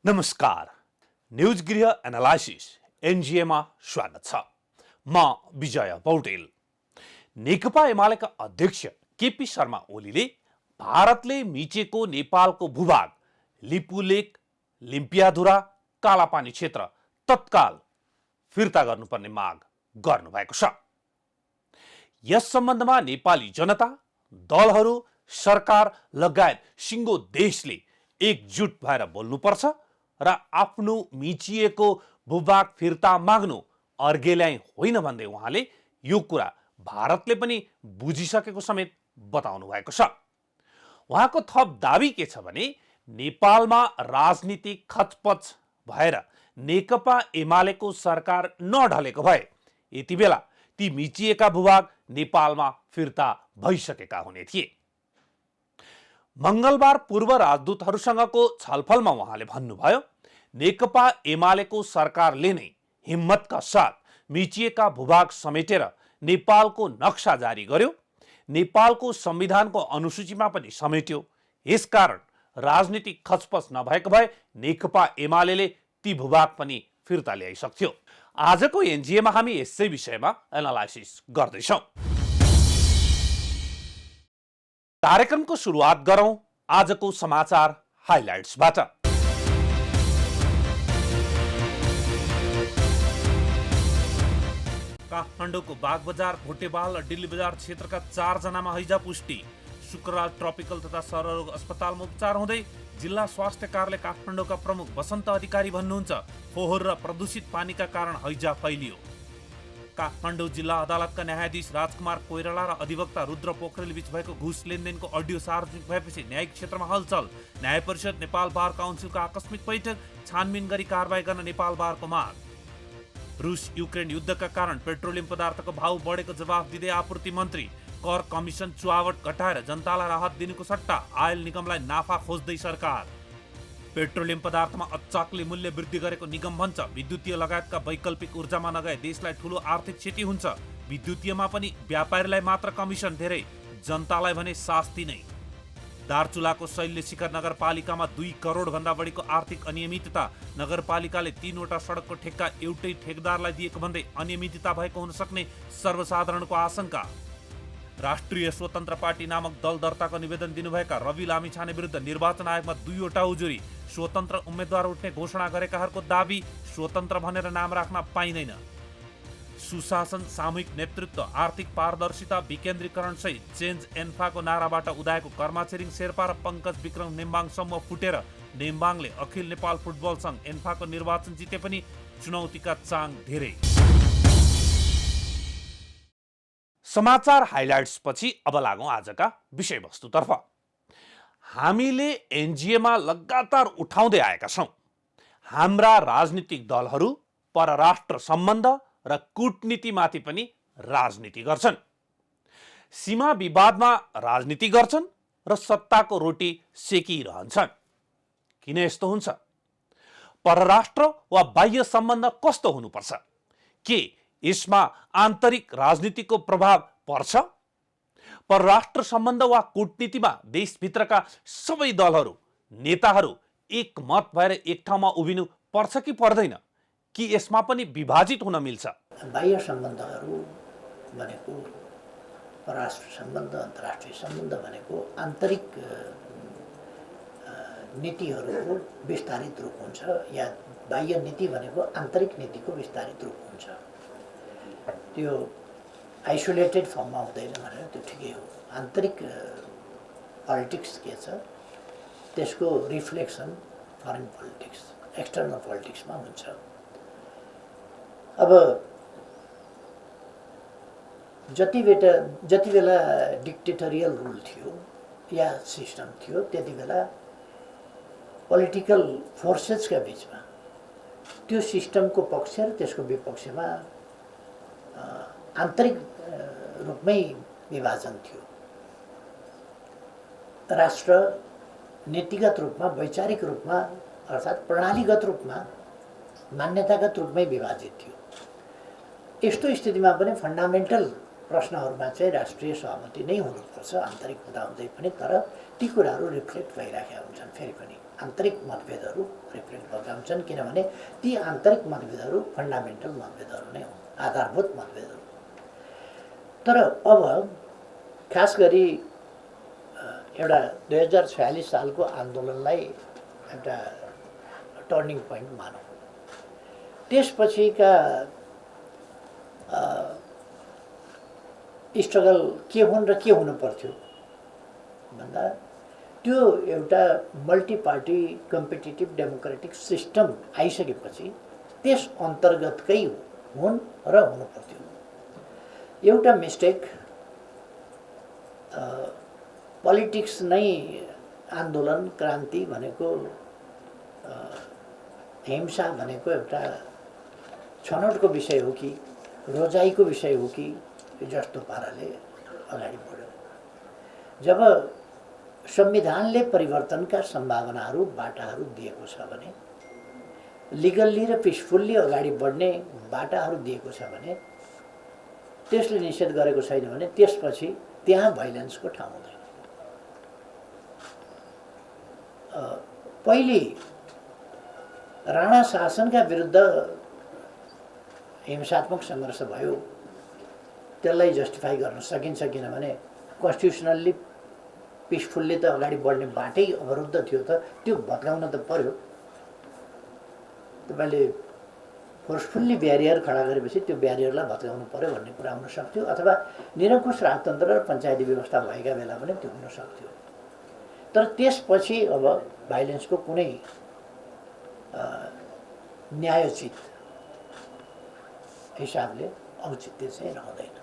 नमस्कार, न्यूज गृह एनालाइसिस एनजिएमा स्वागत छ। म विजय पौडेल। नेकपा एमालेका अध्यक्ष केपी शर्मा ओलीले भारतले मिचेको नेपालको भूभाग लिपुलेक, लिम्पियाधुरा, कालापानी क्षेत्र तत्काल फिर्ता गर्नुपर्ने माग गर्नुभएको छ। यस सम्बन्धमा नेपाली जनता, दलहरू, सरकार लगायत सिङ्गो देशले एकजुट भएर बोल्नुपर्छ र आफ्नो मिचिएको भूभाग फिर्ता माग्नु अर्गेल्याई होइन भन्दै उहाँले यो कुरा भारतले पनि बुझिसकेको समेत बताउनु भएको छ। उहाँको थप दाबी के छ भने नेपालमा राजनीतिक खचपच भएर नेकपा एमालेको सरकार नढलेको भए यति बेला ती मिचिएका भूभाग नेपालमा फिर्ता भइसकेका हुने थिए। मंगलबार पूर्व राजदूतहरूसँगको छलफलमा उहाँले भन्नुभयो, नेकपा एमालेको सरकारले नै हिम्मतका साथ मिचिएका भूभाग समेटेर नेपालको नक्सा जारी गर्यो, नेपालको संविधानको अनुसूचीमा पनि समेट्यो। यसकारण राजनीतिक खचपच नभएको भए नेकपा एमालेले ती भूभाग पनि फिर्ता ल्याइसक्थ्यो। आजको एनजिएमा हामी यसै विषयमा एनालाइसिस गर्दैछौँ। कार्यक्रमको सुरुवात गरौं आजको समाचार हाइलाइट्सबाट। काठमाडौँको बागबजार, भोटेवाल र दिल्ली बजार क्षेत्रका 4 जनामा हैजा पुष्टि। शुक्रबार ट्रपिकल तथा सररोग अस्पतालमा उपचार हुँदै जिल्ला स्वास्थ्य कार्यालय काठमाडौँका प्रमुख वसन्त अधिकारी भन्नुहुन्छ, फोहोर र प्रदूषित पानीका कारण हैजा फैलियो। काठमाडौँ जिल्ला अदालतका न्यायाधीश राजकुमार कोइराला र अधिवक्ता रुद्र पोखरेल बीच भएको घुस लेनदेनको अडियो सार्वजनिक भएपछि न्यायिक क्षेत्रमा हलचल। न्याय परिषद, नेपाल बार काउन्सिलको आकस्मिक बैठक, छानबिन गरी कारबाही गर्न नेपाल बारको माग। रुस युक्रेन युद्धका कारण पेट्रोलियम पदार्थको भाव बढेको जवाफ दिँदै आपूर्ति मन्त्री। कर कमिसन चुहावट घटाएर जनतालाई राहत दिनुको सट्टा आयल निगमलाई नाफा खोज्दै सरकार। पेट्रोलियम पदार्थमा अचाकले मूल्य वृद्धि गरेको निगम भन्छ, विद्युतीय लगायतका वैकल्पिक ऊर्जामा नगए देशलाई ठूलो आर्थिक क्षति हुन्छ। विद्युतीयमा पनि व्यापारीलाई मात्र कमिसन धेरै, जनतालाई भने शास्ति नै। दार्चुलाको शैल्य शिखर नगरपालिकामा 2 करोड भन्दा बढीको आर्थिक अनियमितता। नगरपालिकाले 3 वटा सडकको ठेक्का एउटै ठेकदारलाई दिएको भन्दै अनियमितता भएको हुन सक्ने सर्वसाधारणको आशंका। राष्ट्रिय स्वतन्त्र पार्टी नामक दल दर्ताको निवेदन दिनुभएका रवि लामिछाने विरुद्ध निर्वाचन आयोगमा 2 वटा उजुरी। स्वतन्त्र उम्मेद्वार उठ्ने घोषणा गरेकाहरूको दाबी, स्वतन्त्र भनेर नाम राख्न पाइँदैन। सुशासन, सामूहिक नेतृत्व, आर्थिक पारदर्शिता, विकेन्द्रीकरण सहित चेन्ज एन्फाको नाराबाट उदाएको कर्माछिरिङ शेर्पा र पङ्कज विक्रम नेम्बाङ समूह फुटेर नेम्बाङले अखिल नेपाल फुटबल सङ्घ एन्फाको निर्वाचन जिते पनि चुनौतीका चाङ धेरै। समाचार हाइलाइट्स पछि अब लागौं आजका विषयवस्तुतर्फ। हामीले एनजिएमा लगातार उठाउँदै आएका छौं, हाम्रा राजनीतिक दलहरू परराष्ट्र सम्बन्ध र कूटनीतिमाथि पनि राजनीति गर्छन्। सीमा विवादमा राजनीति गर्छन् र सत्ताको रोटी सेकिरहन्छन्। किन यस्तो हुन्छ? परराष्ट्र वा बाह्य सम्बन्ध कस्तो हुनुपर्छ? के यसमा आन्तरिक राजनीतिको प्रभाव पर्छ? परराष्ट्र सम्बन्ध वा कूटनीतिमा देशभित्रका सबै दलहरू, नेताहरू एकमत भएर एक ठाउँमा उभिनु पर्छ कि पर्दैन? कि यसमा पनि विभाजित हुन मिल्छ? बाह्य सम्बन्धहरू भनेको, परराष्ट्र सम्बन्ध, अन्तर्राष्ट्रिय सम्बन्ध भनेको आन्तरिक नीतिहरूको विस्तारित रूप हुन्छ, या बाह्य नीति भनेको आन्तरिक नीतिको विस्तारित रूप हुन्छ। त्यो आइसोलेटेड फर्ममा हुँदैन भनेर त्यो ठिकै हो। आन्तरिक पोलिटिक्स के छ, त्यसको रिफ्लेक्सन फरेन पोलिटिक्स, एक्सटर्नल पोलिटिक्समा हुन्छ। अब जति बेला डिक्टेटोरियल रुल थियो या सिस्टम थियो, त्यति बेला पोलिटिकल फोर्सेसका बिचमा त्यो सिस्टमको पक्ष र त्यसको विपक्षमा आन्तरिक रूपमै विभाजन थियो। राष्ट्र नीतिगत रूपमा, वैचारिक रूपमा अर्थात् प्रणालीगत रूपमा, मान्यतागत रूपमै विभाजित थियो। यस्तो स्थितिमा पनि फन्डामेन्टल प्रश्नहरूमा चाहिँ राष्ट्रिय सहमति नै हुनुपर्छ, आन्तरिक हुँदाहुँदै पनि। तर ती कुराहरू रिफ्लेक्ट भइराखेका हुन्छन् फेरि पनि। आन्तरिक मतभेदहरू रिफ्लेक्ट भएका हुन्छन्, किनभने ती आन्तरिक मतभेदहरू फन्डामेन्टल मतभेदहरू नै हुन्, आधारभूत मतभेदहरू। तर अब खास गरी एउटा 2046 सालको आन्दोलनलाई एउटा टर्निङ पोइन्ट मानौँ। त्यसपछिका स्ट्रगल के हुन् र के हुनु पर्थ्यो भन्दा त्यो एउटा multi party competitive democratic system आइसकेपछि त्यस अन्तर्गतकै हुन् र हुनु पर्थ्यो। एउटा मिस्टेक पोलिटिक्स नै आन्दोलन क्रान्ति भनेको हिंसा भनेको एउटा छनौटको विषय हो कि रोजाइको विषय हो कि जस्तो पाराले अगाडि बढ्यो। जब संविधानले परिवर्तनका सम्भावनाहरू बाटाहरू दिएको छ भने, लिगल्ली र पिसफुल्ली अगाडि बढ्ने बाटाहरू दिएको छ भने, त्यसले निषेध गरेको छैन भने त्यसपछि त्यहाँ भाइलेन्सको ठाउँ हुँदैन। पहिले राणा शासनका विरुद्ध हिंसात्मक सङ्घर्ष भयो, त्यसलाई जस्टिफाई गर्न सकिन्छ किनभने कन्स्टिट्युसनल्ली पिसफुल्ली त अगाडि बढ्ने बाटै अवरुद्ध थियो, त त्यो भत्काउन त पर्यो। तपाईँले फोर्सफुल्ली ब्यारियर खडा गरेपछि त्यो ब्यारियरलाई भत्काउनु पर्यो भन्ने कुरा हुन सक्थ्यो, अथवा निरङ्कुश राजतन्त्र र पञ्चायती व्यवस्था भएका बेला पनि त्यो हुन सक्थ्यो। तर त्यसपछि अब भाइलेन्सको कुनै न्यायोचित हिसाबले औचित्य चाहिँ रहँदैन।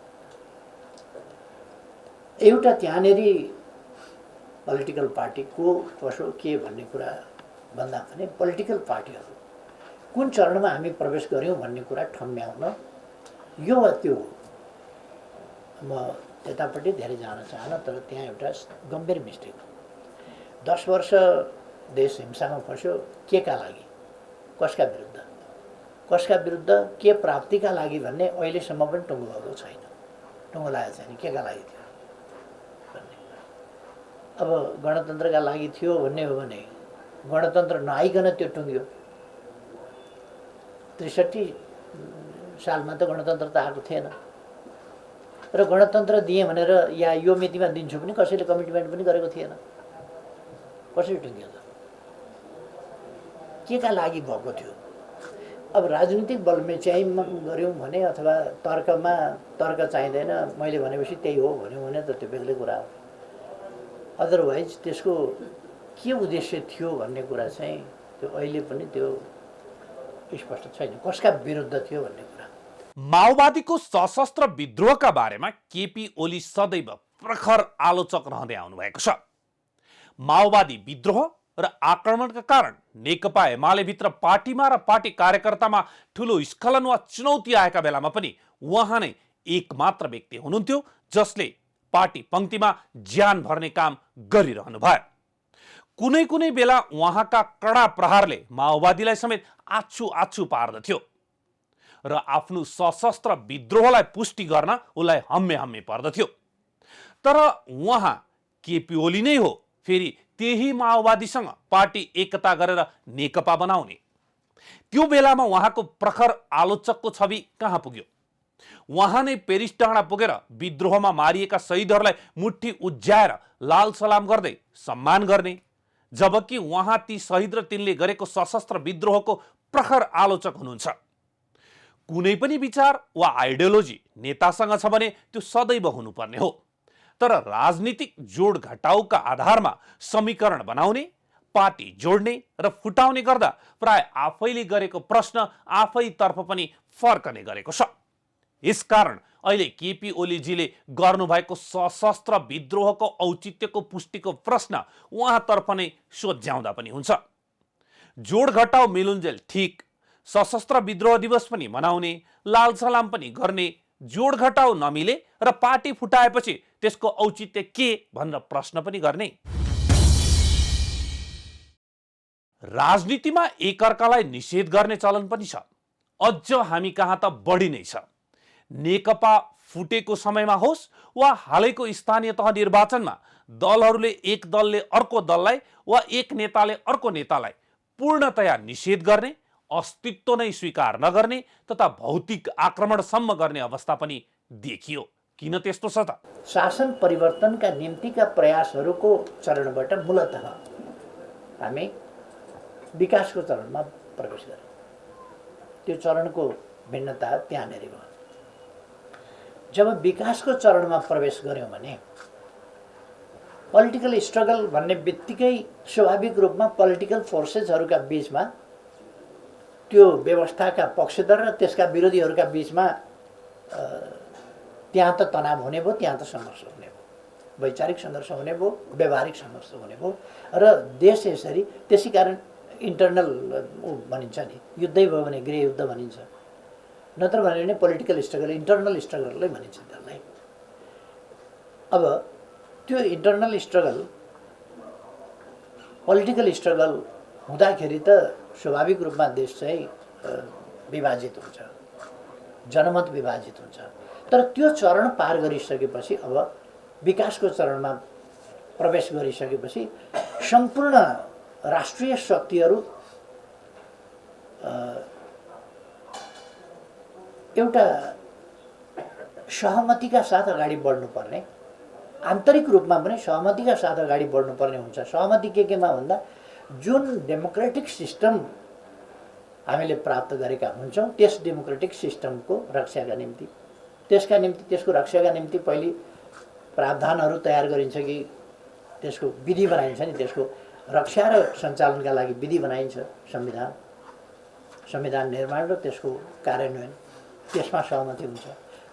एउटा त्यहाँनेरि पोलिटिकल पार्टी को कसो के भन्ने कुरा भन्दा पनि पोलिटिकल पार्टीहरू कुन चरणमा हामी प्रवेश गऱ्यौँ भन्ने कुरा ठम्ब्याउन यो वा त्यो, म त्यतापट्टि धेरै जान चाहन्न, तर त्यहाँ एउटा गम्भीर मिस्टेक हो। 10 वर्ष देश हिंसामा फस्यो, के का लागि, कसका विरुद्ध के प्राप्तिका लागि भन्ने अहिलेसम्म पनि टुङ्गो भएको छैन, टुङ्गो लागेको छैन के का लागि थियो भन्ने। अब गणतन्त्रका लागि थियो भन्ने हो भने गणतन्त्र नआइकन त्यो टुङ्ग्यो। 63 सालमा त गणतन्त्र त आएको थिएन, र गणतन्त्र दिएँ भनेर या यो मितिमा दिन्छु पनि कसैले कमिटमेन्ट पनि गरेको थिएन। कसरी टुङ्ग्यो त, के का लागि भएको थियो? अब राजनीतिक बलमा चाहिँ गऱ्यौँ भने अथवा तर्क चाहिँदैन, मैले भनेपछि त्यही हो भन्यो भने त त्यो बेग्लै कुरा हो। अदरवाइज त्यसको के उद्देश्य थियो भन्ने कुरा चाहिँ त्यो अहिले पनि त्यो स्पष्ट छैन, कसका विरुद्ध थियो भन्ने कुरा। माओवादीको सशस्त्र विद्रोहका बारेमा केपी ओली सदैव प्रखर आलोचक रहँदै आउनु भएको छ। माओवादी विद्रोह र आक्रमणका कारण नेकपा एमाले भित्र पार्टीमा र पार्टी कार्यकर्तामा ठुलो स्खलन वा चुनौती आएका बेलामा पनि उहाँ नै एकमात्र व्यक्ति हुनुहुन्थ्यो जसले पार्टी पंक्तिमा ज्यान भर्ने काम गरिरहनु भयो। कुनै कुनै बेला उहाँका कडा प्रहारले माओवादीलाई समेत आछु पार्दथ्यो र आफ्नो सशस्त्र विद्रोहलाई पुष्टि गर्न उसलाई हम्मे पर्दथ्यो। तर उहाँ केपी ओली नै हो, फेरि त्यही माओवादीसँग पार्टी एकता गरेर नेकपा बनाउने। त्यो बेलामा उहाँको प्रखर आलोचकको छवि कहाँ पुग्यो? उहाँ नै पेरिस डाँडा पुगेर विद्रोहमा मारिएका शहीदहरूलाई मुट्ठी उज्याएर लाल सलाम गर्दै सम्मान गर्ने, जबकि उहाँ ती शहीद र तिनले गरेको सशस्त्र विद्रोहको प्रखर आलोचक हुनुहुन्छ। कुनै पनि विचार वा आइडियोलोजी नेतासँग छ भने त्यो सदैव हुनुपर्ने हो, तर राजनीतिक जोड घटाउका आधारमा समीकरण बनाउने, पार्टी जोड्ने र फुटाउने गर्दा प्राय आफैले गरेको प्रश्न आफैतर्फ पनि फर्कने गरेको छ। यसकारण अहिले केपी ओलीजीले गर्नुभएको सशस्त्र विद्रोहको औचित्यको पुष्टिको प्रश्न उहाँतर्फ नै सोध्याउँदा पनि हुन्छ। जोड घटाउ मिलुन्जेल ठिक, सशस्त्र विद्रोह दिवस पनि मनाउने, लाल सलाम पनि गर्ने, जोड घटाउ नमिले र पार्टी फुटाएपछि त्यसको औचित्य के भनेर प्रश्न पनि गर्ने। राजनीतिमा एकअर्कालाई निषेध गर्ने चलन पनि छ, अझ हामी कहाँ त बढी नै छ। नेकपा फुटेको समयमा होस् वा हालैको स्थानीय तह निर्वाचनमा दलहरूले एक दलले अर्को दललाई वा एक नेताले अर्को नेतालाई पूर्णतया निषेध गर्ने, अस्तित्व नै स्वीकार नगर्ने तथा भौतिक आक्रमणसम्म गर्ने अवस्था पनि देखियो। किन त्यस्तो छ त? शासन परिवर्तनका निम्तिका प्रयासहरूको चरणबाट मूलतः हामी विकासको चरणमा प्रवेश गर्यौँ। त्यो चरणको भिन्नता त्यहाँनिर भयो। जब विकासको चरणमा प्रवेश गर्यौँ भने पोलिटिकल स्ट्रगल भन्ने बित्तिकै स्वाभाविक रूपमा पोलिटिकल फोर्सेसहरूका बीचमा त्यो व्यवस्थाका पक्षधर र त्यसका विरोधीहरूका बीचमा त्यहाँ त तनाव हुने भयो, त्यहाँ त सङ्घर्ष हुने भयो, वैचारिक सङ्घर्ष हुने भयो, व्यवहारिक सङ्घर्ष हुने भयो र देश यसरी त्यसै कारण इन्टरनल भनिन्छ नि, युद्धै भयो भने गृहयुद्ध भनिन्छ, नत्र भने पोलिटिकल स्ट्रगल इन्टरनल स्ट्रगललाई भनिन्छ त्यसलाई। अब त्यो इन्टरनल स्ट्रगल पोलिटिकल स्ट्रगल हुँदाखेरि त स्वाभाविक रूपमा देश चाहिँ विभाजित हुन्छ, जनमत विभाजित हुन्छ। तर त्यो चरण पार गरिसकेपछि अब विकासको चरणमा प्रवेश गरिसकेपछि सम्पूर्ण राष्ट्रिय शक्तिहरू एउटा सहमतिका साथ अगाडि बढ्नुपर्ने, आन्तरिक रूपमा पनि सहमतिका साथ अगाडि बढ्नुपर्ने हुन्छ। सहमति केमा भन्दा जुन डेमोक्रेटिक सिस्टम हामीले प्राप्त गरेका हुन्छौँ त्यस डेमोक्रेटिक सिस्टमको रक्षाका निम्ति, त्यसको रक्षाका निम्ति पहिले प्रावधानहरू तयार गरिन्छ कि त्यसको विधि बनाइन्छ नि, त्यसको रक्षा र सञ्चालनका लागि विधि बनाइन्छ, संविधान निर्माण र त्यसको कार्यान्वयन, त्यसमा सहमति हुन्छ।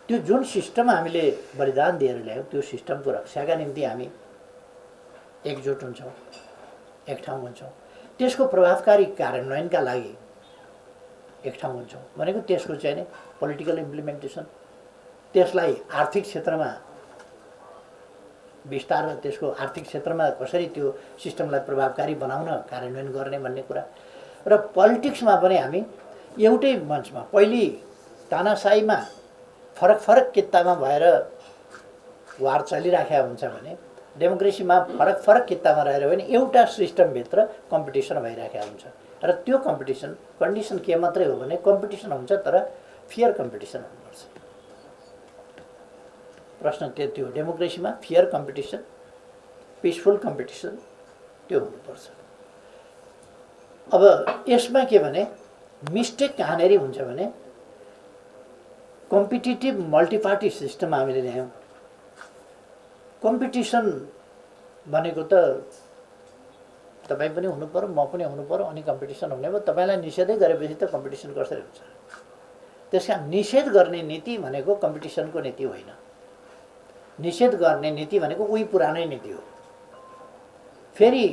त्यो जुन सिस्टम हामीले बलिदान दिएर ल्यायौँ त्यो सिस्टमको रक्षाका निम्ति हामी एकजुट हुन्छौँ, एक ठाउँ हुन्छौँ। त्यसको प्रभावकारी कार्यान्वयनका लागि एक ठाउँ हुन्छौँ भनेको त्यसको चाहिँ नि पोलिटिकल इम्प्लिमेन्टेसन, त्यसलाई आर्थिक क्षेत्रमा विस्तार र त्यसको आर्थिक क्षेत्रमा कसरी त्यो सिस्टमलाई प्रभावकारी बनाउन कार्यान्वयन गर्ने भन्ने कुरा। र पोलिटिक्समा पनि हामी एउटै मञ्चमा पहिले तानाशाहीमा फरक फरक कित्तामा भएर वार चलिराखेका हुन्छ भने डेमोक्रेसीमा फरक फरक कित्तामा रहेर भने एउटा सिस्टमभित्र कम्पिटिसन भइराखेका हुन्छ। र त्यो कम्पिटिसन कन्डिसन के मात्रै हो भने कम्पिटिसन हुन्छ तर फियर कम्पिटिसन हुनुपर्छ। प्रश्न त्यो डेमोक्रेसीमा फियर कम्पिटिसन, पिसफुल कम्पिटिसन त्यो हुनुपर्छ। अब यसमा के भने मिस्टेक कहाँनिर हुन्छ भने कम्पिटिटिभ मल्टिपार्टी सिस्टम हामीले ल्यायौँ। कम्पिटिसन भनेको त तपाईँ पनि हुनु पर्यो, म पनि हुनु पर्यो, अनि कम्पिटिसन हुने भयो। तपाईँलाई निषेधै गरेपछि त कम्पिटिसन कसरी हुन्छ? त्यसका निषेध गर्ने नीति भनेको कम्पिटिसनको नीति होइन। निषेध गर्ने नीति भनेको उही पुरानै नीति हो। फेरि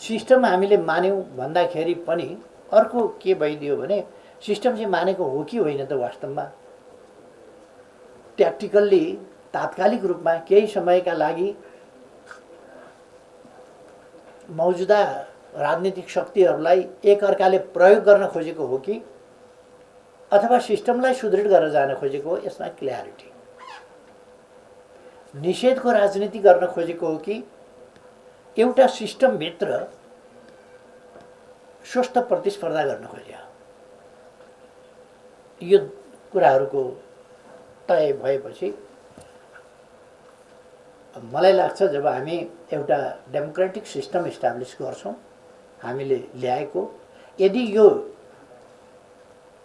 सिस्टम हामीले मान्यौँ भन्दाखेरि पनि अर्को के भइदियो भने सिस्टम चाहिँ मानेको हो कि होइन त वास्तवमा ट्याक्टिकल्ली तात्कालिक रूपमा केही समयका लागि मौजुदा राजनीतिक शक्तिहरूलाई एकअर्काले प्रयोग गर्न खोजेको हो कि अथवा सिस्टमलाई सुदृढ गरेर जान खोजेको हो, यसमा क्ल्यारिटी। निषेधको राजनीति गर्न खोजेको हो कि एउटा सिस्टमभित्र स्वस्थ प्रतिस्पर्धा गर्न खोज्यो, यो कुराहरूको तय भएपछि मलाई लाग्छ जब हामी एउटा डेमोक्रेटिक सिस्टम इस्टाब्लिस गर्छौँ हामीले ल्याएको, यदि यो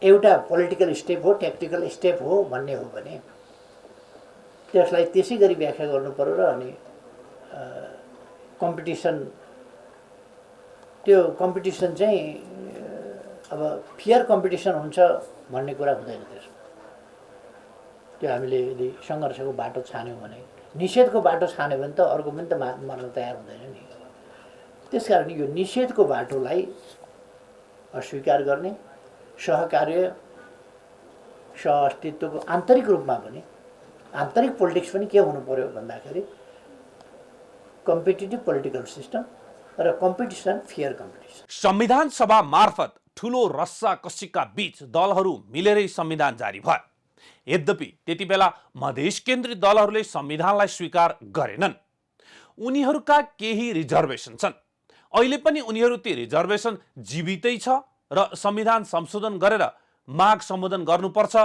एउटा पोलिटिकल स्टेप हो, ट्याक्टिकल स्टेप हो भन्ने हो भने त्यसलाई त्यसै गरी व्याख्या गर्नु पर्यो। र अनि कम्पिटिसन, त्यो कम्पिटिसन चाहिँ अब फियर कम्पिटिसन हुन्छ भन्ने कुरा हुँदैन त्यसमा। त्यो हामीले यदि सङ्घर्षको बाटो छान्यौँ भने, निषेधको बाटो छान्यो भने त अर्को पनि त मर्न तयार हुँदैन नि। त्यसकारण यो निषेधको बाटोलाई अस्वीकार गर्ने, सहकार्य सहअस्तित्वको आन्तरिक रूपमा पनि, आन्तरिक पोलिटिक्स पनि के हुनु पर्यो भन्दाखेरि कम्पिटिटिभ पोलिटिकल सिस्टम र कम्पिटिसन फियर कम्पिटिसन। संविधान सभा मार्फत ठुलो रस्सा कसीका बीच दलहरू मिलेरै संविधान जारी भयो। यद्यपि त्यति बेला मधेस केन्द्रित दलहरूले संविधानलाई स्वीकार गरेनन्। उनीहरूका केही रिजर्भेसन छन्। अहिले पनि उनीहरू ती रिजर्भेसन जीवितै छ र संविधान संशोधन गरेर माग सम्बोधन गर्नुपर्छ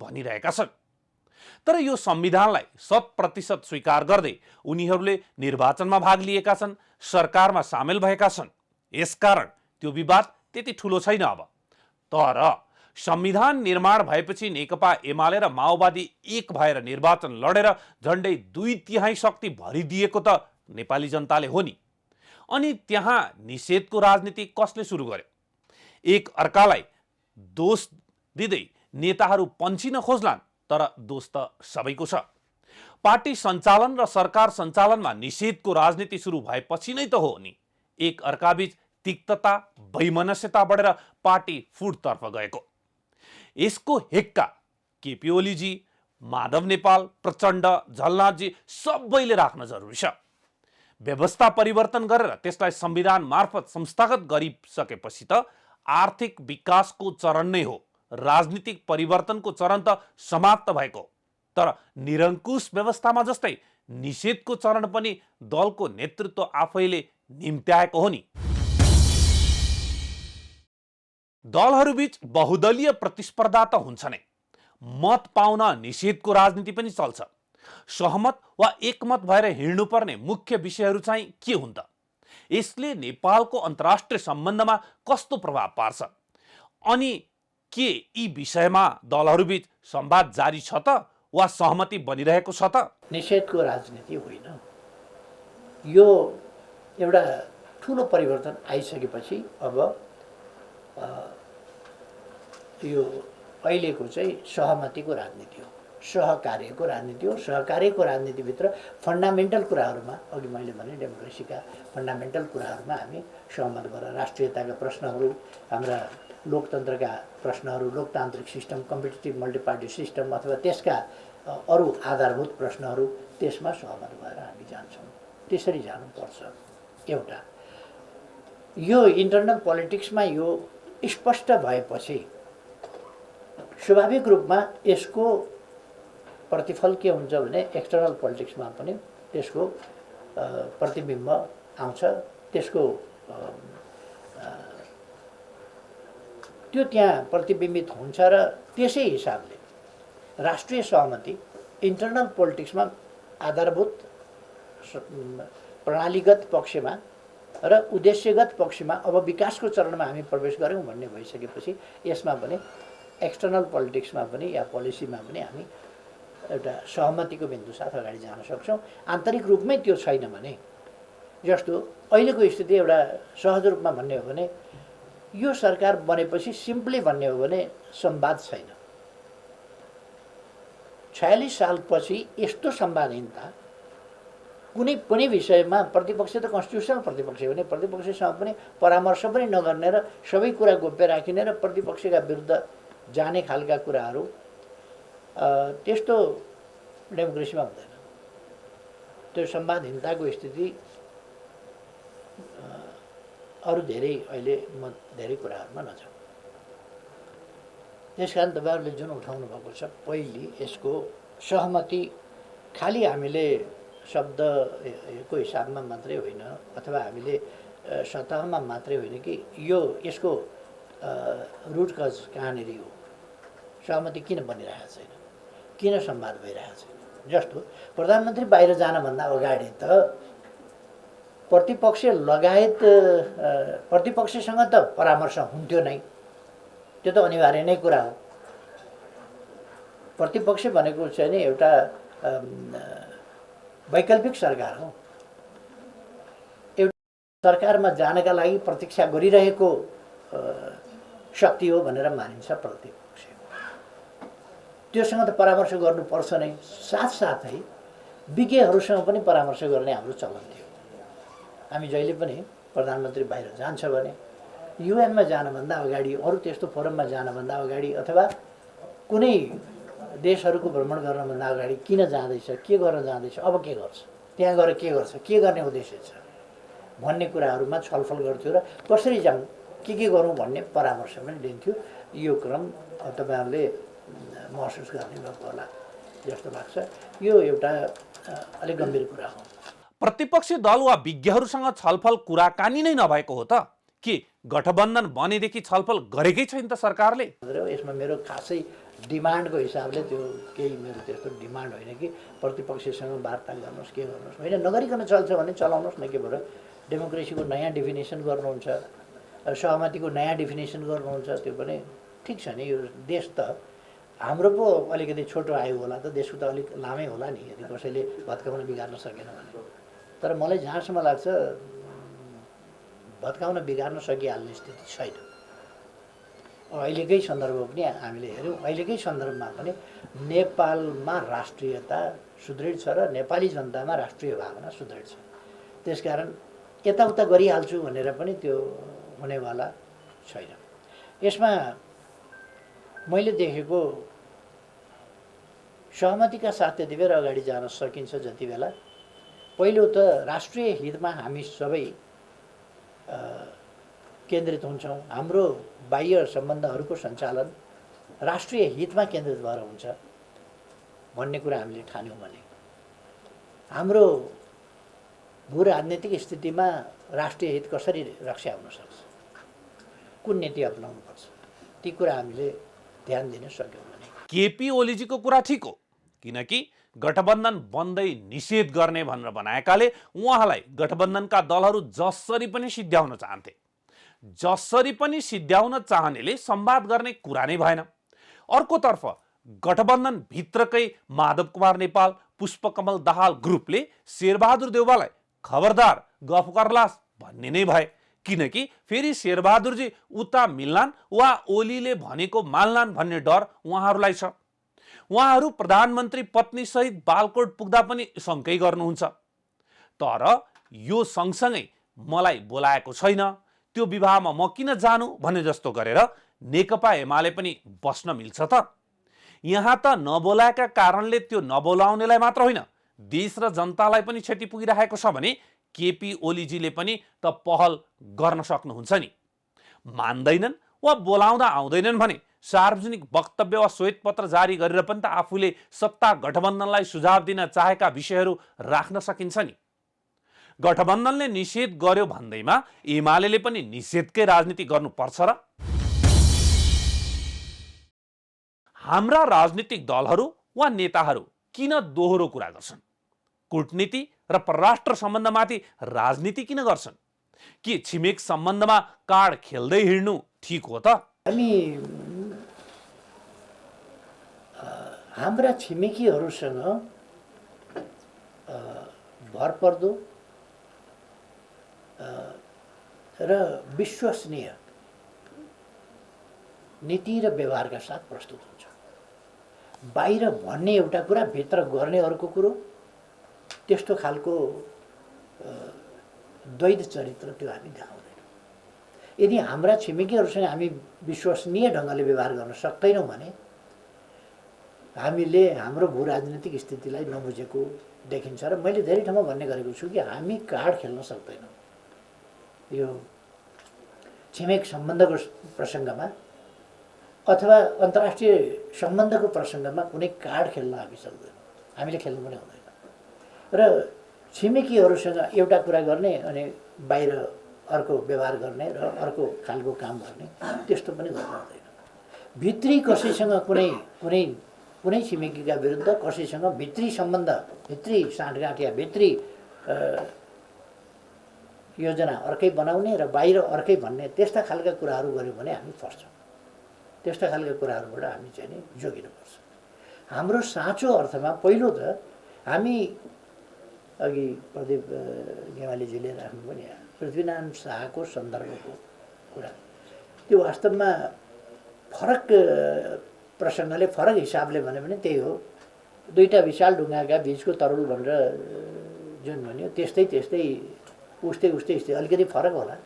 भनिरहेका छन्। तर यो संविधानलाई 100% स्वीकार गर्दै उनीहरूले निर्वाचनमा भाग लिएका छन्, सरकारमा सामेल भएका छन्। यसकारण त्यो विवाद त्यति ठुलो छैन अब। तर संविधान निर्माण भएपछि नेकपा एमाले र माओवादी एक भएर निर्वाचन लडेर झन्डै 2/3 शक्ति भरिदिएको त नेपाली जनताले हो नि। अनि त्यहाँ निषेधको राजनीति कसले सुरु गर्यो? एक अर्कालाई दोष दिँदै नेताहरू पन्छिन खोज्लान्, तर दोष त सबैको छ। पार्टी सञ्चालन र सरकार सञ्चालनमा निषेधको राजनीति सुरु भएपछि नै त हो नि एक अर्काबीच तिक्तता, वैमनस्यता बढेर पार्टी फुटतर्फ गएको। यसको हेक्का केपी ओलीजी, माधव नेपाल, प्रचण्ड, झलनाथजी सबैले राख्न जरुरी छ। व्यवस्था परिवर्तन गरेर त्यसलाई संविधान मार्फत संस्थागत गरिसकेपछि त आर्थिक विकासको चरण नै हो, राजनीतिक परिवर्तनको चरण त समाप्त भएको। तर निरङ्कुश व्यवस्थामा जस्तै निषेधको चरण पनि दलको नेतृत्व आफैले निम्त्याएको हो नि। दलहरूबीच बहुदलीय प्रतिस्पर्धा त हुन्छ नै, मत पाउन निषेधको राजनीति पनि चल्छ। सहमत वा एकमत भएर हिँड्नुपर्ने मुख्य विषयहरू चाहिँ के हुन् त? यसले नेपालको अन्तर्राष्ट्रिय सम्बन्धमा कस्तो प्रभाव पार्छ? अनि के यी विषयमा दलहरूबीच संवाद जारी छ त वा सहमति बनिरहेको छ त? निषेधको राजनीति होइन। यो एउटा ठुलो परिवर्तन आइसकेपछि अब यो अहिलेको चाहिँ सहमतिको राजनीति हो, सहकार्यको राजनीति हो। सहकार्यको राजनीतिभित्र फन्डामेन्टल कुराहरूमा, अघि मैले भने डेमोक्रेसीका फन्डामेन्टल कुराहरूमा हामी सहमत भएर राष्ट्रियताका प्रश्नहरू, हाम्रा लोकतन्त्रका प्रश्नहरू, लोकतान्त्रिक सिस्टम, कम्पिटिटिभ मल्टिपार्टी सिस्टम अथवा त्यसका अरू आधारभूत प्रश्नहरू, त्यसमा सहमत भएर हामी जान्छौँ। त्यसरी जानुपर्छ। एउटा यो इन्टरनल पोलिटिक्समा यो स्पष्ट भएपछि स्वाभाविक रूपमा यसको प्रतिफल के हुन्छ भने एक्सटर्नल पोलिटिक्समा पनि त्यसको प्रतिबिम्ब आउँछ। त्यसको त्यो त्यहाँ प्रतिबिम्बित हुन्छ र त्यसै हिसाबले राष्ट्रिय सहमति इन्टरनल पोलिटिक्समा आधारभूत प्रणालीगत पक्षमा र उद्देश्यगत पक्षमा अब विकासको चरणमा हामी प्रवेश गऱ्यौँ भन्ने भइसकेपछि यसमा पनि एक्सटर्नल पोलिटिक्समा पनि या पोलिसीमा पनि हामी एउटा सहमतिको बिन्दु साथ अगाडि जान सक्छौँ। आन्तरिक रूपमै त्यो छैन भने, जस्तो अहिलेको स्थिति एउटा सहज रूपमा भन्ने हो भने यो सरकार बनेपछि सिम्पली भन्ने हो भने संवाद छैन। 46 सालपछि यस्तो संवादहीनता कुनै पनि विषयमा, प्रतिपक्ष त कन्स्टिट्युसनल प्रतिपक्ष हो भने प्रतिपक्षसँग पनि परामर्श पनि नगर्ने र सबै कुरा गोप्य राखिने र प्रतिपक्षका विरुद्ध जाने खालका कुराहरू त्यस्तो डेमोक्रेसीमा हुँदैन। त्यो संवादहीनताको स्थिति अरू धेरै अहिले म धेरै कुराहरूमा नजाउँ। त्यसकारण तपाईँहरूले जुन उठाउनु भएको छ, पहिले यसको सहमति खालि हामीले शब्दको हिसाबमा मात्रै होइन अथवा हामीले सतहमा मात्रै होइन कि यो यसको रुट कज कहाँनिर हो, सहमति किन बनिरहेको छैन, किन संवाद भइरहेको छैन। जस्तो प्रधानमन्त्री बाहिर जानभन्दा अगाडि त प्रतिपक्ष लगायत प्रतिपक्षसँग त परामर्श हुन्थ्यो नै, त्यो त अनिवार्य नै कुरा हो। प्रतिपक्ष भनेको चाहिँ नि एउटा वैकल्पिक सरकार हो, एउटा सरकारमा जानका लागि प्रतीक्षा गरिरहेको शक्ति हो भनेर मानिन्छ प्रतिपक्ष। त्योसँग त परामर्श गर्नुपर्छ नै। साथसाथै विज्ञहरूसँग पनि परामर्श गर्ने हाम्रो चलन थियो। हामी जहिले पनि प्रधानमन्त्री बाहिर जान्छ भने युएनमा जानभन्दा अगाडि, अरू त्यस्तो फोरममा जानभन्दा अगाडि अथवा कुनै देशहरूको भ्रमण गर्नभन्दा अगाडि किन जाँदैछ, के गर्न जाँदैछ, अब के गर्छ, त्यहाँ गएर के गर्छ, के गर्ने उद्देश्य छ भन्ने कुराहरूमा छलफल गर्थ्यो र कसरी जाउँ, के गरौँ भन्ने परामर्श पनि दिन्थ्यो। यो क्रम तपाईँहरूले महसुस गर्ने भएको होला जस्तो लाग्छ। यो एउटा अलिक गम्भीर कुरा हो। प्रतिपक्षी दल वा विज्ञहरूसँग छलफल कुराकानी नै नभएको हो त? के गठबन्धन बनेदेखि छलफल गरेकै छैन त सरकारले? यसमा मेरो खासै डिमान्डको हिसाबले त्यो केही मेरो त्यस्तो डिमान्ड होइन कि प्रतिपक्षसँग वार्ता गर्नुहोस् के गर्नुहोस्, होइन, नगरिकन चल्छ भने चलाउनुहोस् न, के भयो र? डेमोक्रेसीको नयाँ डेफिनेसन गर्नुहुन्छ, सहमतिको नयाँ डेफिनेसन गर्नुहुन्छ, त्यो पनि ठिक छ नि। यो देश त हाम्रो पो अलिकति छोटो आयु होला त, देशको त अलिक लामै होला नि यदि कसैले भत्काउन बिगार्न सकेन भने। तर मलाई जहाँसम्म लाग्छ भत्काउन बिगार्न सकिहाल्ने स्थिति छैन। अहिलेकै सन्दर्भ पनि हामीले हेऱ्यौँ, अहिलेकै सन्दर्भमा पनि नेपालमा राष्ट्रियता सुदृढ छ र नेपाली जनतामा राष्ट्रिय भावना सुदृढ छ। त्यसकारण यताउता गरिहाल्छु भनेर पनि त्यो हुनेवाला छैन। यसमा मैले देखेको सहमतिका साथ त्यति बेर अगाडि जान सकिन्छ जति बेला पहिलो त राष्ट्रिय हितमा हामी सबै केन्द्रित हुन्छौँ, हाम्रो बाह्य सम्बन्धहरूको सञ्चालन राष्ट्रिय हितमा केन्द्रित भएर हुन्छ भन्ने कुरा हामीले ठान्यौँ भने हाम्रो भू राजनीतिक स्थितिमा राष्ट्रिय हित कसरी रक्षा हुन सक्छ, कुन नीति अपनाउनुपर्छ, ती कुरा हामीले ध्यान दिन सक्यौँ भने। केपी ओलीजीको कुरा ठिक हो, किनकि गठबन्धन बन्दै निषेध गर्ने भनेर बनाएकाले उहाँलाई गठबन्धनका दलहरू जसरी पनि सिद्ध्याउन चाहन्थे। जसरी पनि सिद्ध्याउन चाहनेले संवाद गर्ने कुरा नै भएन। अर्कोतर्फ गठबन्धन भित्रकै माधव कुमार नेपाल, पुष्पकमल दाहाल ग्रुपले शेरबहादुर देउवालाई खबरदार गफ गर्लास् भन्ने नै भए, किनकि फेरि शेरबहादुरजी उता मिल्लान् वा ओलीले भनेको मान्लान् भन्ने डर उहाँहरूलाई छ। उहाँहरू प्रधानमन्त्री पत्नी सहित बालकोट पुग्दा पनि शङ्कै गर्नुहुन्छ। तर यो सँगसँगै मलाई बोलाएको छैन, त्यो विवाहमा म किन जानु भने जस्तो गरेर नेकपा एमाले पनि बस्न मिल्छ त? यहाँ त नबोलाएका कारणले त्यो नबोलाउनेलाई मात्र होइन, देश र जनतालाई पनि क्षति पुगिरहेको छ भने केपी ओलीजीले पनि त पहल गर्न सक्नुहुन्छ नि। मान्दैनन् वा बोलाउँदा आउँदैनन् भने सार्वजनिक वक्तव्य वा श्वेतपत्र जारी गरेर पनि त आफूले सत्ता गठबन्धनलाई सुझाव दिन चाहेका विषयहरू राख्न सकिन्छ नि। गठबन्धनले निषेध गर्यो भन्दैमा एमाले पनि निषेधकै राजनीति गर्नुपर्छ र? हाम्रा राजनीतिक दलहरू वा नेताहरू किन दोहोरो कुरा गर्छन्? कूटनीति र परराष्ट्र सम्बन्धमाथि राजनीति किन गर्छन्? के छिमेक सम्बन्धमा कार्ड खेल्दै हिँड्नु ठिक हो त? हामी हाम्रा छिमेकीहरूसँग भरपर्दो र विश्वसनीय नीति र व्यवहारका साथ प्रस्तुत हुन्छ। बाहिर भन्ने एउटा कुरा, भित्र गर्ने अर्को कुरो, त्यस्तो खालको द्वैध चरित्र त्यो हामी देखाउँदैनौँ। यदि हाम्रा छिमेकीहरूसँग हामी विश्वसनीय ढङ्गले व्यवहार गर्न सक्दैनौँ भने हामीले हाम्रो भू राजनीतिक स्थितिलाई नबुझेको देखिन्छ। र मैले धेरै ठाउँमा भन्ने गरेको छु कि हामी कार्ड खेल्न सक्दैनौँ। यो छिमेक सम्बन्धको प्रसङ्गमा अथवा अन्तर्राष्ट्रिय सम्बन्धको प्रसङ्गमा कुनै कार्ड खेल्न हामी सक्दैनौँ, हामीले खेल्नु पनि हुँदैन। र छिमेकीहरूसँग एउटा कुरा गर्ने अनि बाहिर अर्को व्यवहार गर्ने र अर्को खालको काम गर्ने, त्यस्तो पनि गर्नु हुँदैन। भित्री कसैसँग कुनै छिमेकीका विरुद्ध कसैसँग भित्री सम्बन्ध, भित्री साँठगाँठ या भित्री योजना अर्कै बनाउने र बाहिर अर्कै भन्ने त्यस्ता खालका कुराहरू गऱ्यौँ भने हामी फर्छौँ। त्यस्ता खालका कुराहरूबाट हामी चाहिँ नि जोगिनुपर्छ। हाम्रो साँचो अर्थमा पहिलो त हामी अघि प्रदीप गेवालीजीले राख्नु पनि पृथ्वीनारायण शाहको सन्दर्भको कुरा, त्यो वास्तवमा फरक प्रसङ्गले फरक हिसाबले भन्यो भने त्यही हो। दुईटा विशाल ढुङ्गाका बिचको तरुल भनेर जुन भन्यो त्यस्तै उस्तै अलिकति फरक होला।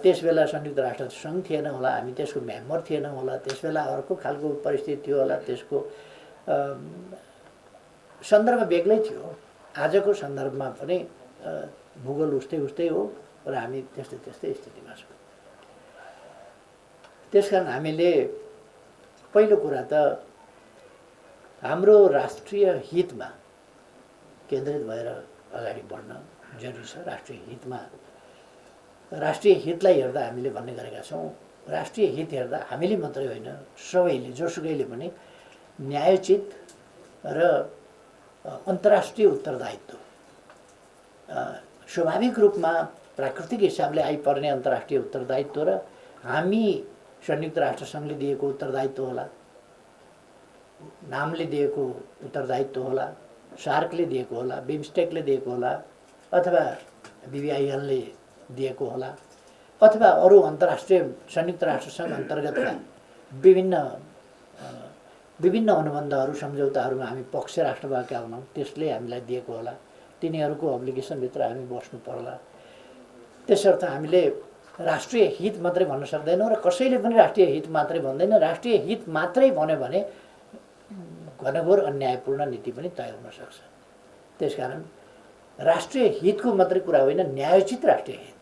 त्यस बेला संयुक्त राष्ट्र सङ्घ थिएन होला, हामी त्यसको मेम्बर थिएन होला, त्यस बेला अर्को खालको परिस्थिति थियो होला, त्यसको सन्दर्भ बेग्लै थियो। आजको सन्दर्भमा पनि भूगोल उस्तै हो र हामी त्यस्तै स्थितिमा छौँ। त्यसकारण हामीले पहिलो कुरा त हाम्रो राष्ट्रिय हितमा केन्द्रित भएर अगाडि बढ्न जरुरी छ। राष्ट्रिय हितलाई हेर्दा हामीले भन्ने गरेका छौँ, राष्ट्रिय हित हेर्दा हामीले मात्रै होइन, सबैले जोसुकैले पनि न्यायोचित र अन्तर्राष्ट्रिय उत्तरदायित्व, स्वाभाविक रूपमा प्राकृतिक हिसाबले आइपर्ने अन्तर्राष्ट्रिय उत्तरदायित्व र हामी संयुक्त राष्ट्रसङ्घले दिएको उत्तरदायित्व होला, नामले दिएको उत्तरदायित्व होला, सार्कले दिएको होला, बिमस्टेकले दिएको होला, अथवा BBILले दिएको होला, अथवा अरू अन्तर्राष्ट्रिय संयुक्त राष्ट्रसङ्घ अन्तर्गतका विभिन्न अनुबन्धहरू सम्झौताहरूमा हामी पक्ष राष्ट्र भएका हुनौँ, त्यसले हामीलाई दिएको होला। तिनीहरूको अब्लिगेसनभित्र हामी बस्नु पर्ला। त्यसर्थ हामीले राष्ट्रिय हित मात्रै भन्न सक्दैनौँ र कसैले पनि राष्ट्रिय हित मात्रै भन्दैन। राष्ट्रिय हित मात्रै भन्यो भने घनघोर अन्यायपूर्ण नीति पनि तय हुन सक्छ। त्यसकारण राष्ट्रिय हितको मात्रै कुरा होइन, न्यायोचित राष्ट्रिय हित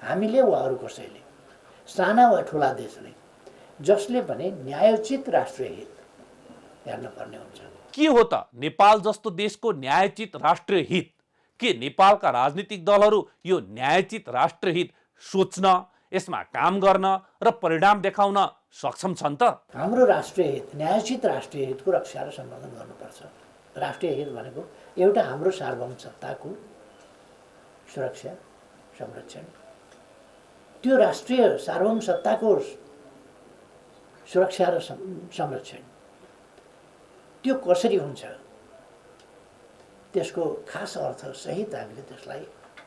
हामीले वा अरू कसैले, साना वा ठुला देशले, जसले पनि न्यायोचित राष्ट्रिय हित हेर्न पर्ने हुन्छ। के हो त नेपाल जस्तो देशको न्यायोचित राष्ट्रिय हित? के नेपालका राजनीतिक दलहरू यो न्यायोचित राष्ट्रिय हित सोच्न, यसमा काम गर्न र परिणाम देखाउन सक्षम छन् त? हाम्रो राष्ट्रिय हित, न्यायोचित राष्ट्रिय हितको रक्षा र सम्वर्धन गर्नुपर्छ। राष्ट्रिय हित भनेको एउटा हाम्रो सार्वभौम सत्ताको सुरक्षा, संरक्षण। त्यो राष्ट्रिय सार्वभौम सत्ताको सुरक्षा र संरक्षण त्यो कसरी हुन्छ, त्यसको खास अर्थ सहित हामीले त्यसलाई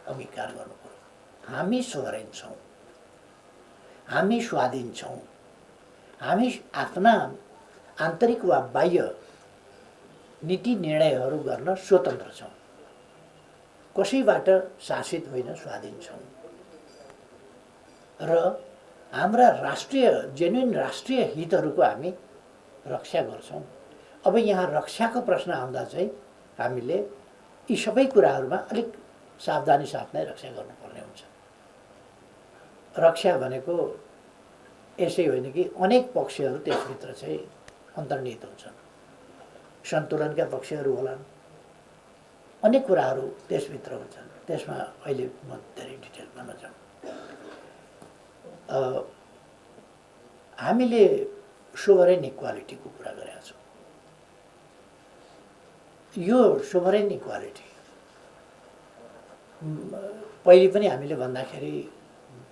अंगीकार गर्नुपर्छ। हामी सोभरेन छौँ, हामी स्वाधीन छौँ, हामी आफ्ना आन्तरिक वा बाह्य नीति निर्णयहरू गर्न स्वतन्त्र छौँ, कसैबाट शासित होइन, स्वाधीन छौँ र हाम्रा जेन्युन राष्ट्रिय हितहरूको हामी रक्षा गर्छौँ। अब यहाँ रक्षाको प्रश्न आउँदा चाहिँ हामीले यी सबै कुराहरूमा अलिक सावधानी साथ नै रक्षा गर्नुपर्ने हुन्छ। रक्षा भनेको यसै होइन कि अनेक पक्षहरू त्यसभित्र चाहिँ अन्तर्निहित हुन्छन्, सन्तुलनका पक्षहरू होलान्, अनेक कुराहरू त्यसभित्र हुन्छन्। त्यसमा अहिले म धेरै डिटेलमा नजाउँ। हामीले सोभरेन इक्वालिटीको कुरा गरेका छौँ। यो सोभरेन इक्वालिटी पहिले पनि हामीले भन्दाखेरि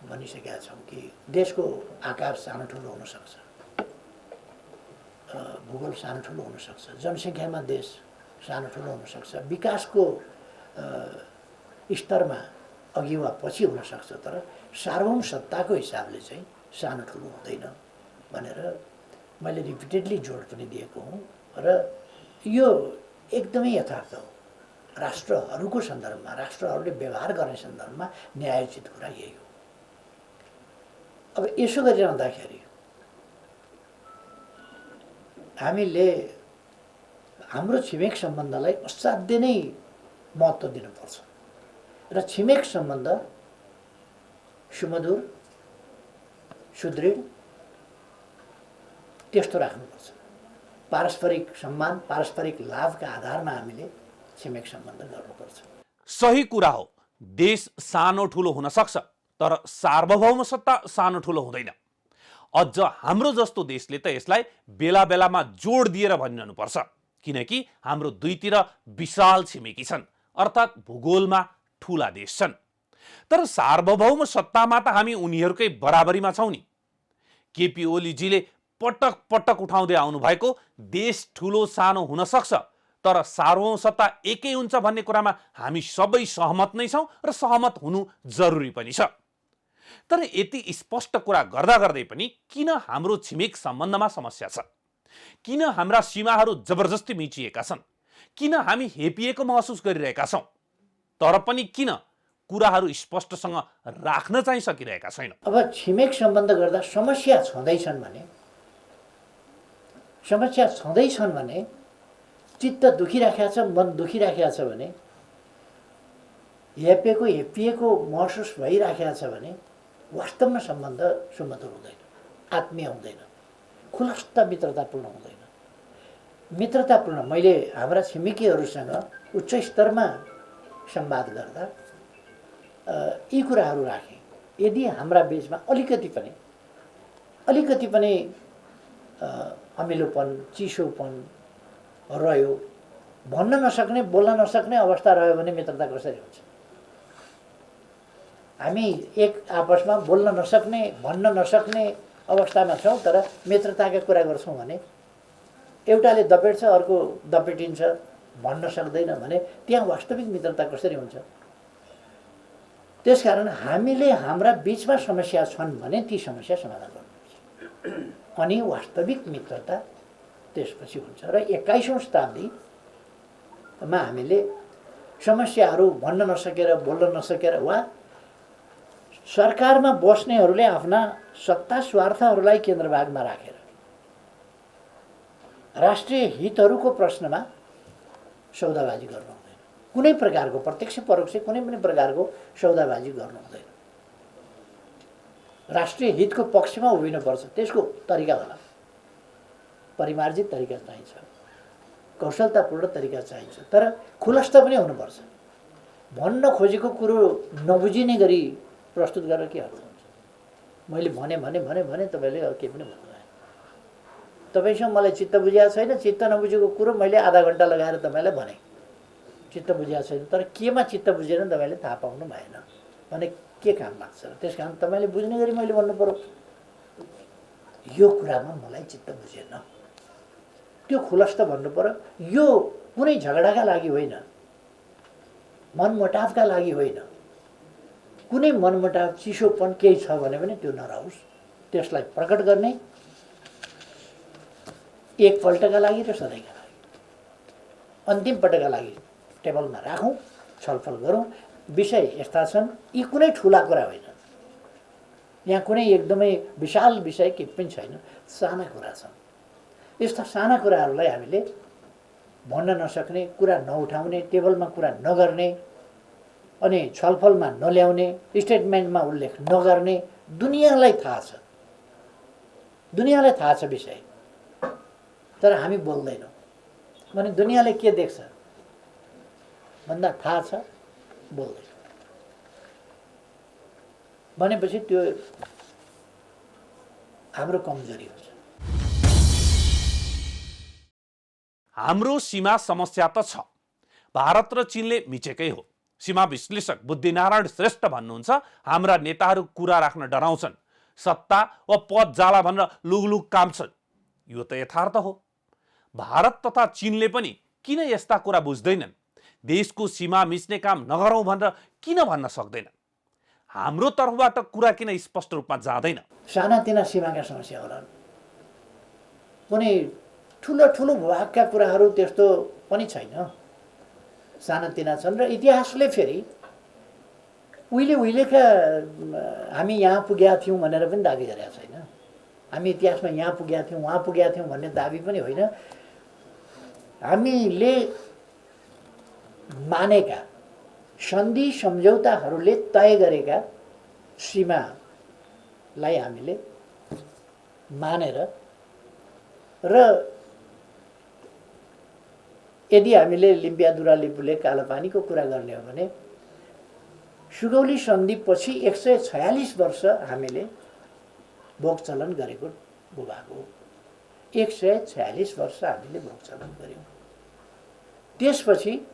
भनिसकेका छौँ कि देशको आकार सानो ठुलो हुनसक्छ, भूगोल सानो ठुलो हुनसक्छ, जनसङ्ख्यामा देश सानो ठुलो हुनसक्छ, विकासको स्तरमा अघि वा पछि हुनसक्छ, तर सार्वभौम सत्ताको हिसाबले चाहिँ सानो ठुलो हुँदैन भनेर मैले रिपिटेडली जोड पनि दिएको हुँ र यो एकदमै यथार्थ हो। राष्ट्रहरूको सन्दर्भमा, राष्ट्रहरूले व्यवहार गर्ने सन्दर्भमा न्यायोचित कुरा यही हो। अब यसो गरिरहँदाखेरि हामीले हाम्रो छिमेक सम्बन्धलाई असाध्यै नै महत्त्व दिनुपर्छ र छिमेक सम्बन्ध सुमधुर, सुदृढ त्यस्तो राख्नुपर्छ। पारस्परिक सम्मान, पारस्परिक लाभका आधारमा हामीले छिमेक सम्बन्ध गर्नुपर्छ। सही कुरा हो, देश सानो ठुलो हुन सक्छ, तर सार्वभौम सत्ता सानो ठुलो हुँदैन। अझ हाम्रो जस्तो देशले त यसलाई बेला बेलामा जोड दिएर भनिरहनुपर्छ, किनकि हाम्रो दुईतिर विशाल छिमेकी छन्, अर्थात् भूगोलमा ठुला देश छन्। तर सार्वभौम सत्तामा त हामी उनीहरूकै बराबरीमा छौँ नि। केपी ओलीजीले पटक पटक उठाउँदै आउनु भएको देश ठुलो सानो हुन सक्छ, तर सार्वभौम सत्ता एकै हुन्छ भन्ने कुरामा हामी सबै सहमत नै छौँ र सहमत हुनु जरुरी पनि छ। तर यति स्पष्ट कुरा गर्दा गर्दै पनि किन हाम्रो छिमेक सम्बन्धमा समस्या छ? किन हाम्रा सीमाहरू जबरजस्ती मिचिएका छन्? किन हामी हेपिएको महसुस गरिरहेका छौँ? तर पनि किन कुराहरू स्पष्टसँग राख्न चाहिँ सकिरहेका छैन? अब छिमेक सम्बन्ध गर्दा समस्या छँदैछन् भने चित्त दुखिराखेको छ, मन दुखिराखेको छ भने, हेपिएको महसुस भइराखेको छ भने वास्तवमा सम्बन्ध सुमधुर हुँदैन, आत्मीय हुँदैन, खुलस्त मित्रतापूर्ण हुँदैन। मित्रतापूर्ण मैले हाम्रा छिमेकीहरूसँग उच्च स्तरमा संवाद गर्दा यी कुराहरू राखेँ। यदि हाम्रा बीचमा अलिकति पनि अमिलोपन चिसोपन रह्यो, भन्न नसक्ने बोल्न नसक्ने अवस्था रह्यो भने मित्रता कसरी हुन्छ? हामी एक आपसमा बोल्न नसक्ने भन्न नसक्ने अवस्थामा छौँ तर मित्रताका कुरा गर्छौँ भने एउटाले दपेट्छ अर्को दपेटिन्छ भन्न सक्दैन भने त्यहाँ वास्तविक मित्रता कसरी हुन्छ? त्यसकारण हामीले हाम्रा बीचमा समस्या छन् भने ती समस्या समाधान गर्नुपर्छ अनि वास्तविक मित्रता त्यसपछि हुन्छ। र 21औं शताब्दीमा हामीले समस्याहरू भन्न नसकेर बोल्न नसकेर वा सरकारमा बस्नेहरूले आफ्ना सत्ता स्वार्थहरूलाई केन्द्रभागमा राखेर राष्ट्रिय हितहरूको प्रश्नमा सौदाबाजी गर्नु हुँदैन। कुनै प्रकारको प्रत्यक्ष परोक्ष कुनै पनि प्रकारको सौदाबाजी गर्नु हुँदैन। राष्ट्रिय हितको पक्षमा उभिनुपर्छ। त्यसको तरिका होला, परिमार्जित तरिका चाहिन्छ, कौशलतापूर्ण तरिका चाहिन्छ, तर खुलस्त पनि हुनुपर्छ। भन्न खोजेको कुरो नबुझिने गरी प्रस्तुत गरेर के अर्थ हुन्छ? मैले भने तपाईँले केही पनि भन्नु भएन। तपाईँसँग मलाई चित्त बुझिएको छैन, चित्त नबुझेको कुरो मैले आधा घन्टा लगाएर तपाईँलाई भने चित्त बुझिएको छैन, तर केमा चित्त बुझेन तपाईँले थाहा पाउनु भएन भने के काम लाग्छ? त्यस कारण तपाईँले बुझ्ने गरी मैले भन्नु पर्यो यो कुरामा मलाई चित्त बुझेन, त्यो खुलस्त भन्नु पर्यो। यो कुनै झगडाका लागि होइन, मनमुटावका लागि होइन। कुनै मनमुटाव चिसोपन केही छ भने पनि त्यो नरहोस्, त्यसलाई प्रकट गर्ने एकपल्टका लागि र सधैँका लागि अन्तिम पटकका लागि टेबलमा राखौँ, छलफल गरौँ। विषय यस्ता छन्, यी कुनै ठुला कुरा होइन, यहाँ कुनै एकदमै विशाल विषय के पनि छैन, साना कुरा छन्। यस्ता साना कुराहरूलाई हामीले भन्न नसक्ने, कुरा नउठाउने, टेबलमा कुरा नगर्ने अनि छलफलमा नल्याउने, स्टेटमेन्टमा उल्लेख नगर्ने दुनियाँलाई थाहा छ, दुनियाँलाई थाहा छ विषय, तर हामी बोल्दैनौँ भने दुनियाँले के देख्छ भन्दा थाहा छ बोल्दैन भनेपछि त्यो हाम्रो कमजोरी हुन्छ। हाम्रो सीमा समस्या त छ, भारत र चीनले मिचेकै हो। सीमा विश्लेषक बुद्धिनारायण श्रेष्ठ भन्नुहुन्छ, हाम्रा नेताहरू कुरा राख्न डराउँछन्, सत्ता वा पद जाला भनेर लुगलुग काम्छन्। यो त यथार्थ हो। भारत तथा चीनले पनि किन यस्ता कुरा बुझ्दैनन्? देशको सीमा मिच्ने काम नगरौँ भनेर किन भन्न सक्दैनन्? हाम्रो तर्फबाट कुरा किन स्पष्ट रूपमा जाँदैन? सानातिना सीमाका समस्या होलान्, कुनै ठुलो ठुलो भूभागका कुराहरू त्यस्तो पनि छैन, सानातिना छन्। र इतिहासले फेरि उहिलेका हामी यहाँ पुगेका थियौँ भनेर पनि दाबी गरेका छैन। हामी इतिहासमा यहाँ पुगेका थियौँ वहाँ पुगेका थियौँ भन्ने दाबी पनि होइन। हामीले मानेका सन्धि सम्झौताहरूले तय गरेका सीमालाई हामीले मानेर र यदि हामीले लिम्पियादुरा लिपुलेक कालापानीको कुरा गर्ने हो भने सुगौली सन्धिपछि 146 वर्ष हामीले भोगचलन गरेको भूभाग हो। 146 वर्ष हामीले भोगचलन गऱ्यौँ। त्यसपछि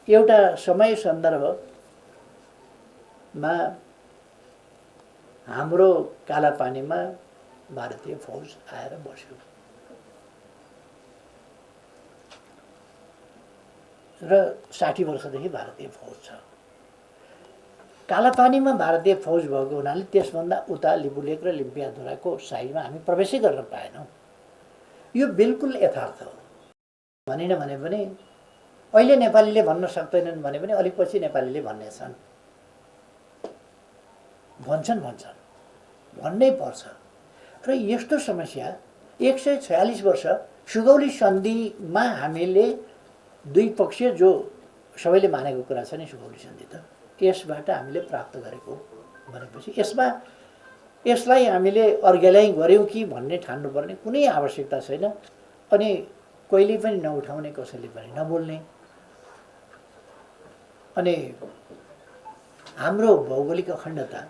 एउटा समय सन्दर्भमा हाम्रो कालापानीमा भारतीय फौज आएर बस्यो र 60 वर्षदेखि भारतीय फौज छ। कालापानीमा भारतीय फौज भएको हुनाले त्यसभन्दा उता लिपुलेक र लिम्पियाधुराको साइडमा हामी प्रवेशै गर्न पाएनौँ। यो बिल्कुल यथार्थ हो। भनिन भने पनि अहिले नेपालीले भन्न सक्दैनन् भने पनि अलिक पछि नेपालीले भन्नेछन्, भन्छन् भन्नै पर्छ। र यस्तो समस्या 146 वर्ष सुगौली सन्धिमा हामीले दुई पक्षीय जो सबैले मानेको कुरा छ नि, सुगौली सन्धि त यसबाट हामीले प्राप्त गरेको भनेपछि यसलाई हामीले अर्घ्यालै गऱ्यौँ कि भन्ने ठान्नुपर्ने कुनै आवश्यकता छैन। अनि कहिले पनि नउठाउने, कसैले पनि नबोल्ने, अनि हाम्रो भौगोलिक अखण्डता,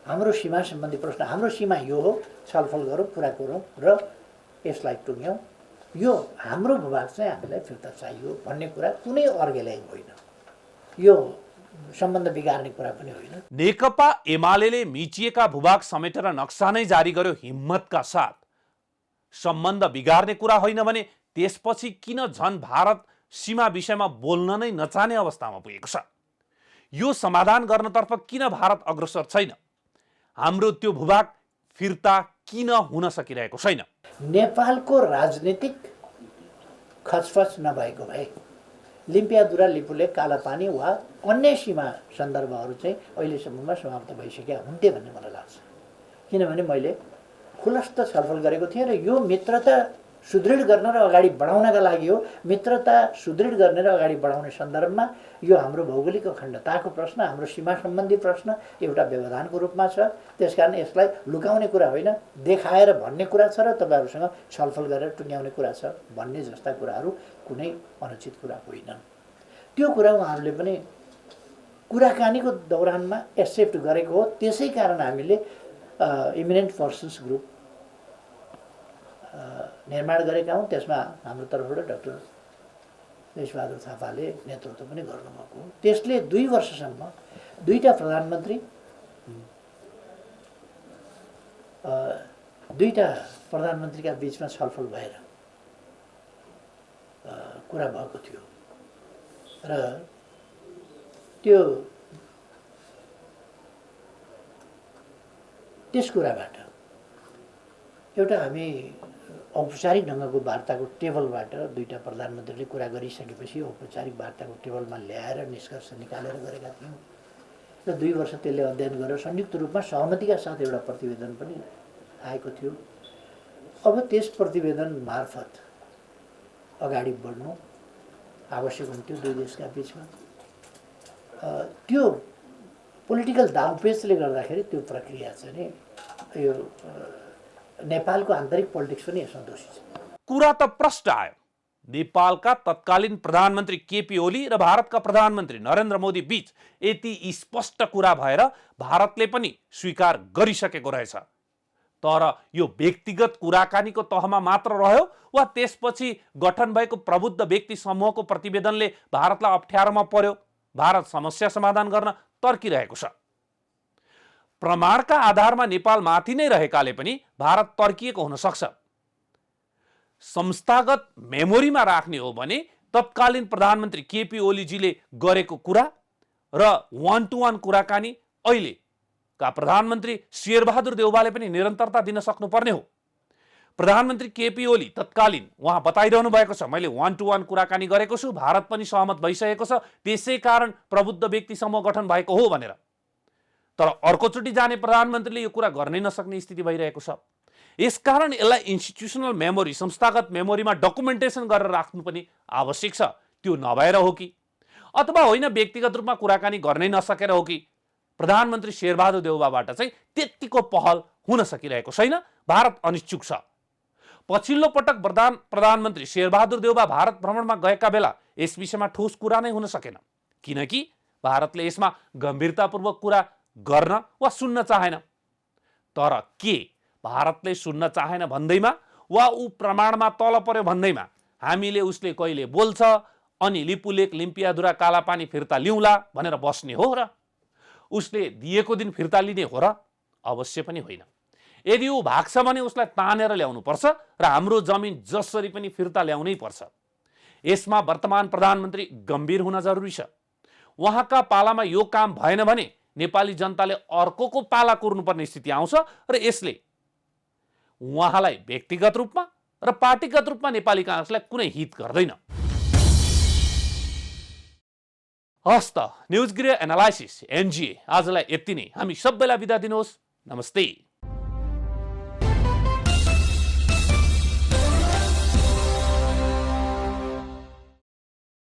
हाम्रो सीमा सम्बन्धी प्रश्न, हाम्रो सीमा यो हो, छलफल गरौँ, कुरा गरौँ र यसलाई टुङ्ग्यौँ, यो हाम्रो भूभाग चाहिँ हामीलाई फिर्ता चाहियो भन्ने कुरा कुनै अर्गेलाई होइन, यो सम्बन्ध बिगार्ने कुरा पनि होइन। नेकपा एमाले मिचिएका भूभाग समेटेर नक्सा नै जारी गर्यो हिम्मतका साथ। सम्बन्ध बिगार्ने कुरा होइन भने त्यसपछि किन झन् भारत सीमा विषयमा बोल्न नै नचाहने अवस्थामा पुगेको छ? यो समाधान गर्नतर्फ किन भारत अग्रसर छैन? हाम्रो त्यो भूभाग फिर्ता किन हुन सकिरहेको छैन? नेपालको राजनीतिक खचफच नभएको भए लिम्पियाधुरा, लिपुलेक, कालापानी वा अन्य सीमा सन्दर्भहरू चाहिँ अहिलेसम्ममा समाप्त भइसकेका हुन्थे भन्ने मलाई लाग्छ। किनभने मैले खुलस्त छलफल गरेको थिएँ र यो मित्रता सुदृढ गर्न र अगाडि बढाउनका लागि हो। मित्रता सुदृढ गर्ने र अगाडि बढाउने सन्दर्भमा यो हाम्रो भौगोलिक अखण्डताको प्रश्न, हाम्रो सीमा सम्बन्धी प्रश्न एउटा व्यवधानको रूपमा छ। त्यसकारण यसलाई लुकाउने कुरा होइन, देखाएर भन्ने कुरा छ र तपाईँहरूसँग छलफल गरेर टुङ्ग्याउने कुरा छ भन्ने जस्ता कुराहरू कुनै अनुचित कुरा होइन। त्यो कुरा उहाँहरूले पनि कुराकानीको दौरानमा एक्सेप्ट गरेको हो। त्यसै कारण हामीले इमिनेन्ट पर्सन्स ग्रुप निर्माण गरेका हौँ। त्यसमा हाम्रो तर्फबाट डाक्टर देशबहादुर थापाले नेतृत्व पनि गर्नुभएको हो। त्यसले 2 वर्षसम्म दुईटा प्रधानमन्त्रीका बिचमा छलफल भएर कुरा भएको थियो र त्यस कुराबाट एउटा हामी औपचारिक ढङ्गको वार्ताको टेबलबाट दुईटा प्रधानमन्त्रीले कुरा गरिसकेपछि औपचारिक वार्ताको टेबलमा ल्याएर निष्कर्ष निकालेर गरेका थियौँ र 2 वर्ष त्यसले अध्ययन गरेर संयुक्त रूपमा सहमतिका साथ एउटा प्रतिवेदन पनि आएको थियो। अब त्यस प्रतिवेदन मार्फत अगाडि बढ्नु आवश्यक हुन्थ्यो दुई देशका बिचमा। त्यो पोलिटिकल दाउपेचले गर्दाखेरि त्यो प्रक्रिया चाहिँ नि यो नेपालको आन्तरिक पोलिटिक्स पनि यसमा दोषी छ। कुरा त प्रष्ट आयो। नेपालका तत्कालीन प्रधानमन्त्री केपी ओली र भारतका प्रधानमन्त्री नरेन्द्र मोदी बीच यति स्पष्ट कुरा भएर भारतले पनि स्वीकार गरिसकेको रहेछ। तर यो व्यक्तिगत कुराकानीको तहमा मात्र रह्यो वा त्यसपछि गठन भएको प्रबुद्ध व्यक्ति समूहको प्रतिवेदनले भारतलाई अप्ठ्यारोमा पर्यो? भारत समस्या समाधान गर्न तर्किरहेको छ। प्रमाणका आधारमा नेपाल माथि नै रहेकाले पनि भारत तर्किएको हुन सक्छ। संस्थागत मेमोरीमा राख्ने हो भने तत्कालीन प्रधानमन्त्री केपी ओलीजीले गरेको कुरा र 1-to-1 कुराकानी अहिलेका प्रधानमन्त्री शेरबहादुर देउवाले पनि निरन्तरता दिन सक्नुपर्ने हो। प्रधानमन्त्री केपी ओली तत्कालीन उहाँ बताइरहनु भएको छ, मैले 1-to-1 कुराकानी गरेको छु, भारत पनि सहमत भइसकेको छ, त्यसै कारण प्रबुद्ध व्यक्ति समूह गठन भएको हो भनेर। तर अर्कोचोटि जाने प्रधानमन्त्रीले यो कुरा गर्नै नसक्ने स्थिति भइरहेको छ। यसकारण यसलाई इन्स्टिट्युसनल मेमोरी, संस्थागत मेमोरीमा डकुमेन्टेसन गरेर राख्नु पनि आवश्यक छ। त्यो नभएर हो कि अथवा होइन व्यक्तिगत रूपमा कुराकानी गर्नै नसकेर हो कि प्रधानमन्त्री शेरबहादुर देउवाबाट चाहिँ त्यतिको पहल हुन सकिरहेको छैन। भारत अनिच्छुक छ। पछिल्लो पटक प्रधानमन्त्री शेरबहादुर देउवा भारत भ्रमणमा गएका बेला यस विषयमा ठोस कुरा नै हुन सकेन, किनकि भारतले यसमा गम्भीरतापूर्वक कुरा गर्न वा सुन्न चाहेन। तर के भारतले सुन्न चाहेन भन्दैमा वा ऊ प्रमाणमा तल पर्यो भन्दैमा हामीले उसले कहिले बोल्छ अनि लिपुलेक, लिम्पियाधुरा, कालापानी फिर्ता लिउँला भनेर बस्ने हो र? उसले दिएको दिन फिर्ता लिने हो र? अवश्य पनि होइन। यदि ऊ भाग्छ भने उसलाई तानेर ल्याउनु पर्छ र हाम्रो जमिन जसरी पनि फिर्ता ल्याउनै पर्छ। यसमा वर्तमान प्रधानमन्त्री गम्भीर हुन जरुरी छ। उहाँका पालामा यो काम भएन भने नेपाली जनताले अर्कोको पाला कुर्नुपर्ने स्थिति आउँछ र यसले उहाँलाई व्यक्तिगत रूपमा र पार्टीगत रूपमा नेपाली कांग्रेसलाई कुनै हित गर्दैन। हस्त न्यूज गृह एनालाइसिस NGA आजलाई यति नै। हामी सबैलाई बिदा दिनुहोस्। नमस्ते।